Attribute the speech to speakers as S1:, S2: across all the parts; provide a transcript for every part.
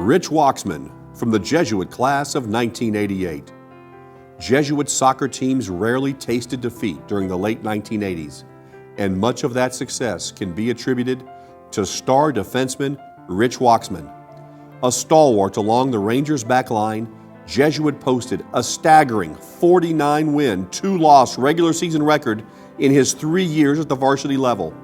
S1: Rich Wachsman from the Jesuit class of 1988. Jesuit soccer teams rarely tasted defeat during the late 1980s, and much of that success can be attributed to star defenseman Rich Wachsman. A stalwart along the Rangers' back line, Jesuit posted a staggering 49-win, 2-loss regular season record in his 3 years at the varsity level.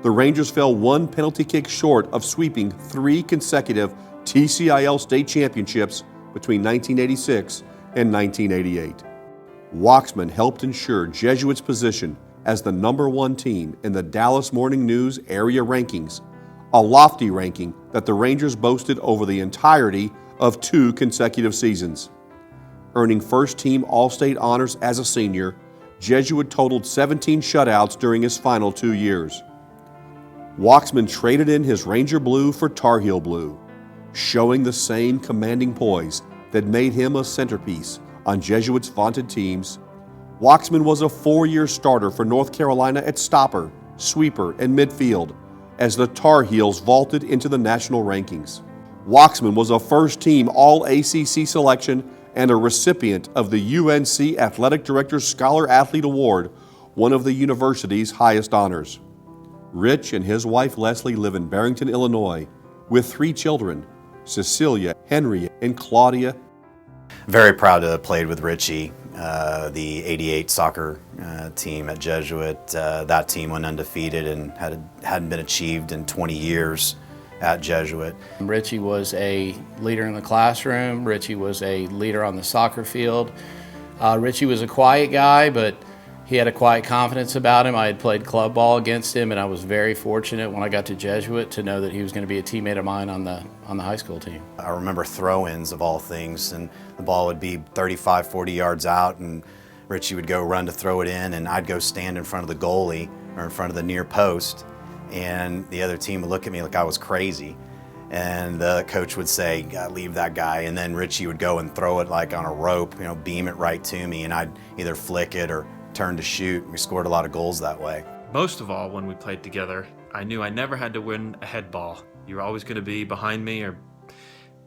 S1: The Rangers fell one penalty kick short of sweeping 3 consecutive TCIL state championships between 1986 and 1988. Wachsman helped ensure Jesuit's position as the #1 team in the Dallas Morning News area rankings, a lofty ranking that the Rangers boasted over the entirety of 2 consecutive seasons. Earning first-team All-State honors as a senior, Jesuit totaled 17 shutouts during his final 2 years. Wachsman traded in his Ranger blue for Tar Heel blue, showing the same commanding poise that made him a centerpiece on Jesuit's vaunted teams. Wachsman was a 4-year starter for North Carolina at stopper, sweeper, and midfield as the Tar Heels vaulted into the national rankings. Wachsman was a first-team All-ACC selection and a recipient of the UNC Athletic Director's Scholar Athlete Award, one of the university's highest honors. Rich and his wife Leslie live in Barrington, Illinois, with 3 children, Cecilia, Henry, and Claudia.
S2: Very proud to have played with Richie, the '88 soccer team at Jesuit. That team went undefeated and hadn't been achieved in 20 years at Jesuit.
S3: Richie was a leader in the classroom. Richie was a leader on the soccer field. Richie was a quiet guy, but he had a quiet confidence about him. I had played club ball against him, and I was very fortunate when I got to Jesuit to know that he was going to be a teammate of mine on the high school team.
S2: I remember throw-ins of all things, and the ball would be 35, 40 yards out, and Richie would go run to throw it in, and I'd go stand in front of the goalie or in front of the near post, and the other team would look at me like I was crazy. And the coach would say, leave that guy, and then Richie would go and throw it like on a rope, beam it right to me, and I'd either flick it or turn to shoot. We scored a lot of goals that way.
S4: Most of all, when we played together, I knew I never had to win a head ball. You were always going to be behind me or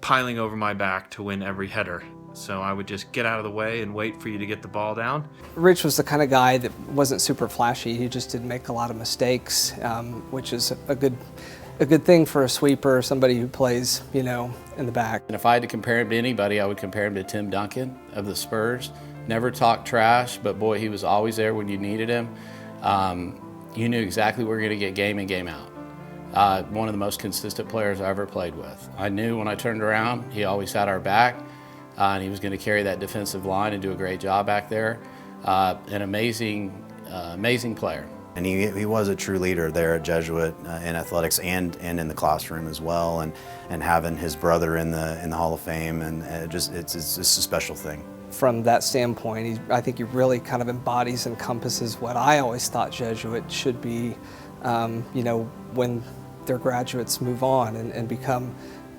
S4: piling over my back to win every header. So I would just get out of the way and wait for you to get the ball down.
S5: Rich was the kind of guy that wasn't super flashy. He just didn't make a lot of mistakes, which is a good thing for a sweeper, somebody who plays, in the back.
S3: And if I had to compare him to anybody, I would compare him to Tim Duncan of the Spurs. Never talked trash, but boy, he was always there when you needed him. You knew exactly where you were going to get game in, game out. One of the most consistent players I ever played with. I knew when I turned around, he always had our back, and he was going to carry that defensive line and do a great job back there. An amazing player. And
S2: he was a true leader there at Jesuit in athletics and in the classroom as well, and having his brother in the Hall of Fame, and it's a special thing.
S5: From that standpoint, I think he really kind of embodies and encompasses what I always thought Jesuit should be, when their graduates move on and become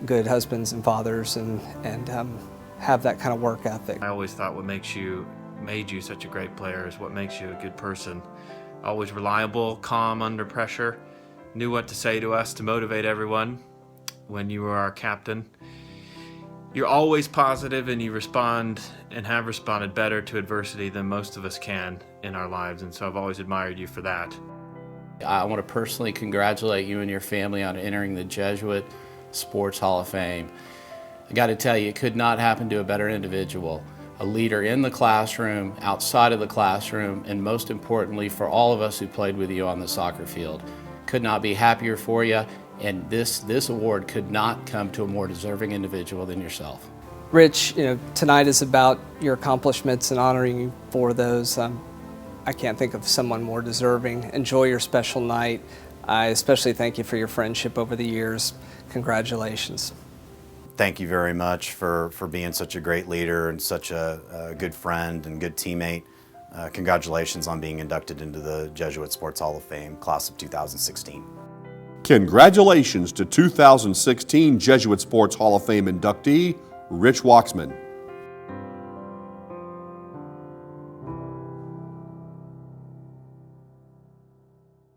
S5: good husbands and fathers and have that kind of work ethic.
S4: I always thought what made you such a great player is what makes you a good person. Always reliable, calm under pressure, knew what to say to us to motivate everyone when you were our captain. You're always positive, and you respond and have responded better to adversity than most of us can in our lives, and so I've always admired you for that.
S3: I want to personally congratulate you and your family on entering the Jesuit Sports Hall of Fame. I got to tell you, it could not happen to a better individual. A leader in the classroom, outside of the classroom, and most importantly for all of us who played with you on the soccer field. Could not be happier for you. And this award could not come to a more deserving individual than yourself.
S5: Rich, tonight is about your accomplishments and honoring you for those. I can't think of someone more deserving. Enjoy your special night. I especially thank you for your friendship over the years. Congratulations.
S2: Thank you very much for being such a great leader and such a good friend and good teammate. Congratulations on being inducted into the Jesuit Sports Hall of Fame, class of 2016.
S1: Congratulations to 2016 Jesuit Sports Hall of Fame inductee, Rich Wachsman.